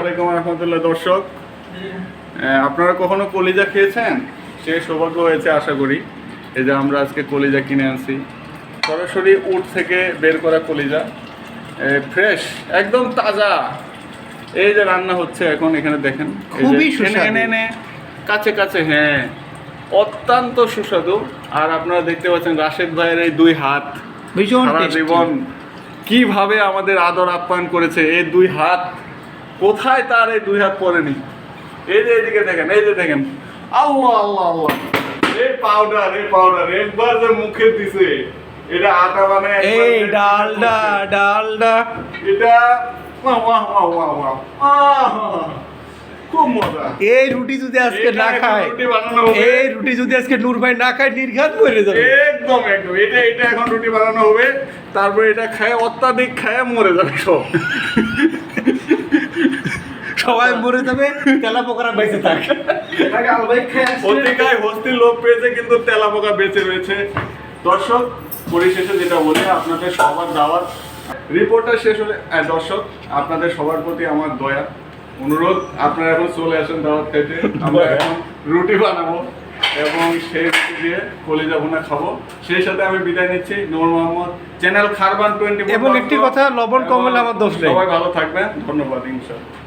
আলাইকুম রহমতুল্লাহ। দর্শক, আপনারা কখনো কলিজা খেয়েছেন? সে সৌভাগ্য হয়েছে আশা করি। এই যে আমরা আজকে কলিজা কিনে আনছি, সরাসরি উট থেকে বের করা কলিজা, ফ্রেশ একদম তাজা। এই যে রান্না হচ্ছে এখন, এখানে দেখেন খুবই সুস্বাদু, এনে কাছে কাছে, হ্যাঁ অত্যন্ত সুস্বাদু। আর আপনারা দেখতে পাচ্ছেন রাশেদ ভাইয়ের এই দুই হাত, ভীষণ সারা টেস্টি। জীবন কিভাবে আমাদের আদর আপ্যায়ন করেছে। এই দুই হাত কোথায় তার এই দুই হাত পড়েনি। এই যে এদিকে দেখেন, এই যে দেখেন, আল্লাহ আল্লাহ আল্লাহ, এই পাউডার একবার যে মুখে দিছে, এটা আটা বানায়, এই ডালডা ডালডা, এটা বাহ বাহ বাহ বাহ বাহ, খুব মজা। এই রুটি যদি আজকে না এটা খায়, এখন রুটি বানানো হবে। এই রুটি যদি আজকে নূর ভাই না খায়, নির্ঘাত মরে যাবে। একদম এটা এখন রুটি বানানো হবে, তারপরে এটা খায় অত্যাধিক খায় মরে যাবে সব। সবাই মরে যাবে, তেলা পোকারা বেঁচে থাকে। পত্রিকায় হস্তির লোভ পেয়েছে, কিন্তু তেলাপোকা বেঁচে রয়েছে। দর্শক, পরিশেষে যেটা বলে, আপনাদের সবার দাওয়াত, রিপোর্টটা শেষ হলে, দর্শক আপনাদের সবার প্রতি আমার দয়া অনুরোধ, আপনারা এখন চলে আসেন দাওয়াত খাইতে। আমরা এখন রুটি বানাবো এবং সেই রুটি দিয়ে কলিজা ভুনা খাবো। সেই সাথে আমি বিদায় নিচ্ছি। নূর মোহাম্মদ, চ্যানেল খারবান 24। এবং একটি কথা, লবণ কম হলে আমার দোষ নেই। সবাই ভালো থাকবেন, ধন্যবাদ, ইনশাআল্লাহ।